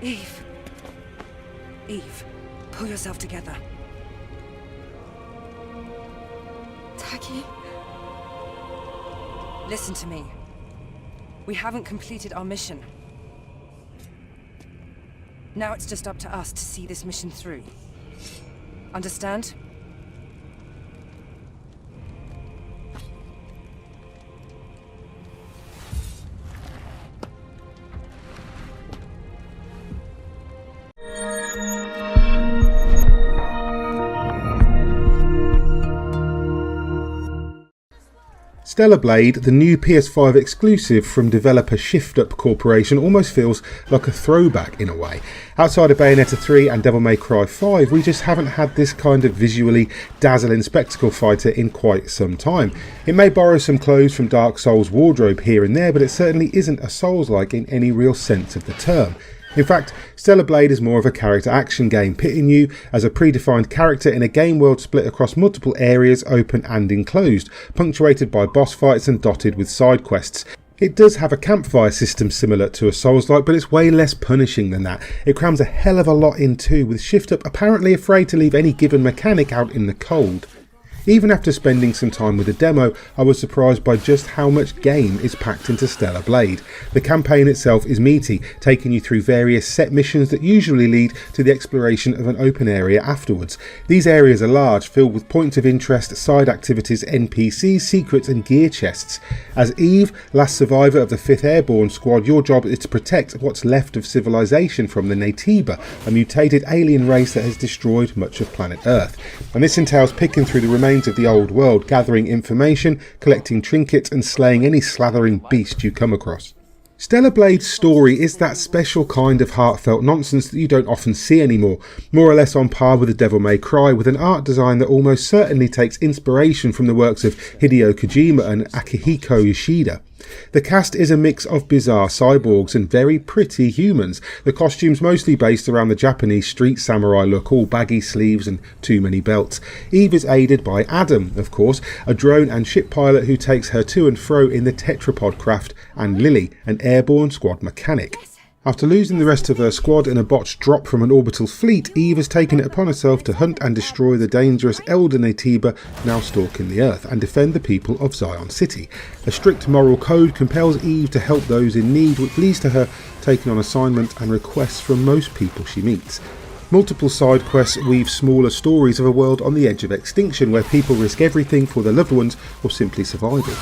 Eve. Eve, pull yourself together. Taki? Listen to me. We haven't completed our mission. Now it's just up to us to see this mission through. Understand? Stellar Blade, the new PS5 exclusive from developer Shift Up Corporation, almost feels like a throwback in a way. Outside of Bayonetta 3 and Devil May Cry 5, we just haven't had this kind of visually dazzling spectacle fighter in quite some time. It may borrow some clothes from Dark Souls' wardrobe here and there, but it certainly isn't a Souls-like in any real sense of the term. In fact, Stellar Blade is more of a character action game, pitting you as a predefined character in a game world split across multiple areas, open and enclosed, punctuated by boss fights and dotted with side quests. It does have a campfire system similar to a Souls-like, but it's way less punishing than that. It crams a hell of a lot in too, with Shift Up apparently afraid to leave any given mechanic out in the cold. Even after spending some time with the demo, I was surprised by just how much game is packed into Stellar Blade. The campaign itself is meaty, taking you through various set missions that usually lead to the exploration of an open area afterwards. These areas are large, filled with points of interest, side activities, NPCs, secrets and gear chests. As Eve, last survivor of the 5th Airborne Squad, your job is to protect what's left of civilization from the Natiba, a mutated alien race that has destroyed much of planet Earth. And this entails picking through the remains of the old world, gathering information, collecting trinkets and slaying any slathering beast you come across. Stellar Blade's story is that special kind of heartfelt nonsense that you don't often see anymore, more or less on par with the Devil May Cry, with an art design that almost certainly takes inspiration from the works of Hideo Kojima and Akihiko Yoshida. The cast is a mix of bizarre cyborgs and very pretty humans, the costumes mostly based around the Japanese street samurai look, all baggy sleeves and too many belts. Eve is aided by Adam, of course, a drone and ship pilot who takes her to and fro in the tetrapod craft, and Lily, an airborne squad mechanic. After losing the rest of her squad in a botched drop from an orbital fleet, Eve has taken it upon herself to hunt and destroy the dangerous Elder Natiba now stalking the Earth and defend the people of Zion City. A strict moral code compels Eve to help those in need, which leads to her taking on assignments and requests from most people she meets. Multiple side quests weave smaller stories of a world on the edge of extinction where people risk everything for their loved ones or simply survival.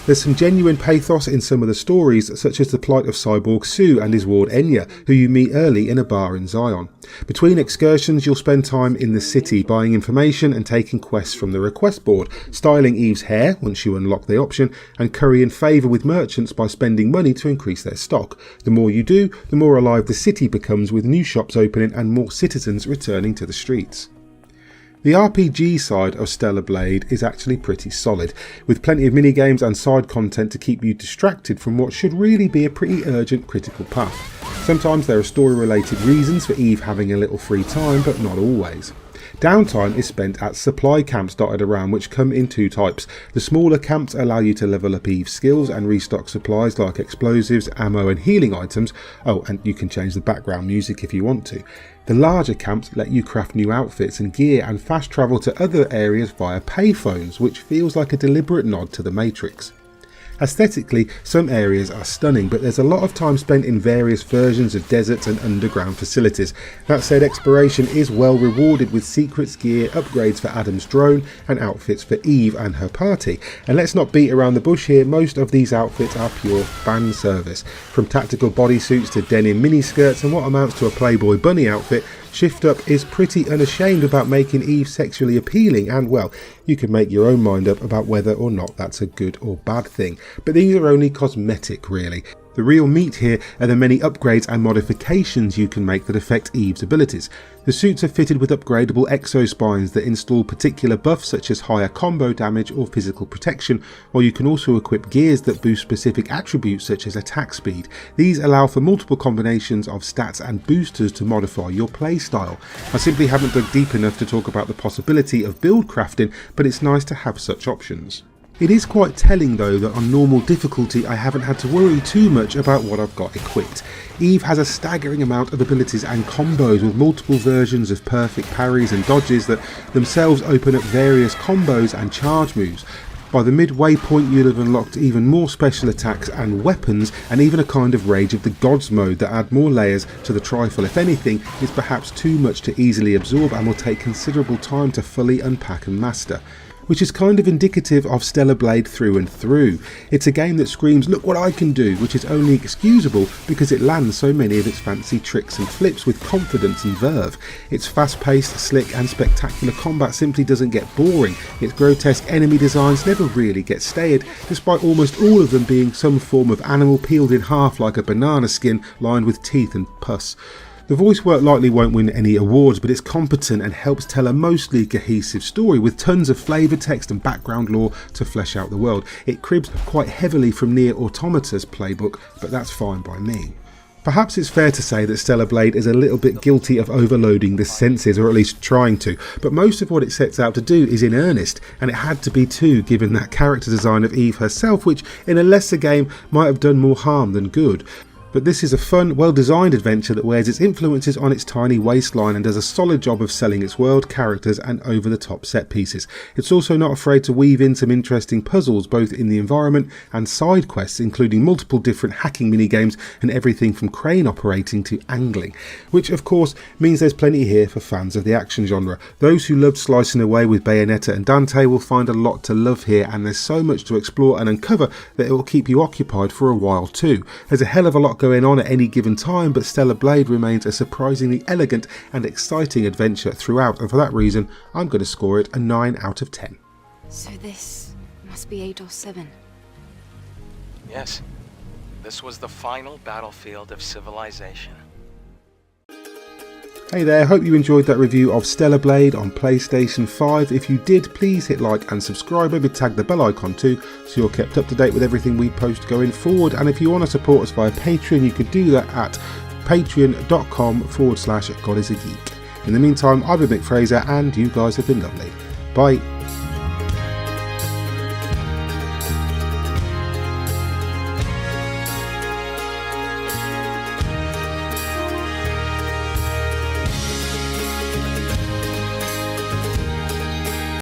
There's some genuine pathos in some of the stories, such as the plight of Cyborg Sue and his ward Enya, who you meet early in a bar in Zion. Between excursions, you'll spend time in the city buying information and taking quests from the request board, styling Eve's hair once you unlock the option, and currying favour with merchants by spending money to increase their stock. The more you do, the more alive the city becomes, with new shops opening and more citizens returning to the streets. The RPG side of Stellar Blade is actually pretty solid, with plenty of minigames and side content to keep you distracted from what should really be a pretty urgent critical path. Sometimes there are story related reasons for Eve having a little free time, but not always. Downtime is spent at supply camps dotted around, which come in two types. The smaller camps allow you to level up Eve's skills and restock supplies like explosives, ammo and healing items. Oh, and you can change the background music if you want to. The larger camps let you craft new outfits and gear and fast travel to other areas via payphones, which feels like a deliberate nod to the Matrix. Aesthetically, some areas are stunning, but there's a lot of time spent in various versions of deserts and underground facilities. That said, exploration is well rewarded with secrets, gear, upgrades for Adam's drone and outfits for Eve and her party. And let's not beat around the bush here, most of these outfits are pure fan service. From tactical bodysuits to denim miniskirts and what amounts to a Playboy bunny outfit, Shift Up is pretty unashamed about making Eve sexually appealing, and well, you can make your own mind up about whether or not that's a good or bad thing. But these are only cosmetic really. The real meat here are the many upgrades and modifications you can make that affect Eve's abilities. The suits are fitted with upgradable exospines that install particular buffs such as higher combo damage or physical protection, while you can also equip gears that boost specific attributes such as attack speed. These allow for multiple combinations of stats and boosters to modify your playstyle. I simply haven't dug deep enough to talk about the possibility of build crafting, but it's nice to have such options. It is quite telling though that on normal difficulty I haven't had to worry too much about what I've got equipped. Eve has a staggering amount of abilities and combos with multiple versions of perfect parries and dodges that themselves open up various combos and charge moves. By the midway point you'll have unlocked even more special attacks and weapons, and even a kind of Rage of the Gods mode that add more layers to the trifle. If anything, is perhaps too much to easily absorb and will take considerable time to fully unpack and master. Which is kind of indicative of Stellar Blade through and through. It's a game that screams, look what I can do, which is only excusable because it lands so many of its fancy tricks and flips with confidence and verve. Its fast-paced, slick and spectacular combat simply doesn't get boring. Its grotesque enemy designs never really get stale, despite almost all of them being some form of animal peeled in half like a banana skin lined with teeth and pus. The voice work likely won't win any awards, but it's competent and helps tell a mostly cohesive story with tons of flavour text and background lore to flesh out the world. It cribs quite heavily from Nier Automata's playbook, but that's fine by me. Perhaps it's fair to say that Stellar Blade is a little bit guilty of overloading the senses, or at least trying to, but most of what it sets out to do is in earnest, and it had to be too given that character design of Eve herself, which in a lesser game might have done more harm than good. But this is a fun, well-designed adventure that wears its influences on its tiny waistline and does a solid job of selling its world, characters and over-the-top set pieces. It's also not afraid to weave in some interesting puzzles both in the environment and side quests, including multiple different hacking minigames and everything from crane operating to angling, which of course means there's plenty here for fans of the action genre. Those who loved slicing away with Bayonetta and Dante will find a lot to love here, and there's so much to explore and uncover that it will keep you occupied for a while too. There's a hell of a lot going on at any given time, but Stellar Blade remains a surprisingly elegant and exciting adventure throughout, and for that reason I'm going to score it a 9 out of 10. So this must be 8 or 7. Yes, this was the final battlefield of civilization. Hey there, hope you enjoyed that review of Stellar Blade on PlayStation 5. If you did, please hit like and subscribe, maybe tag the bell icon too, so you're kept up to date with everything we post going forward. And if you want to support us via Patreon, you could do that at patreon.com/GodIsAGeek. In the meantime, I've been Mick Fraser and you guys have been lovely. Bye.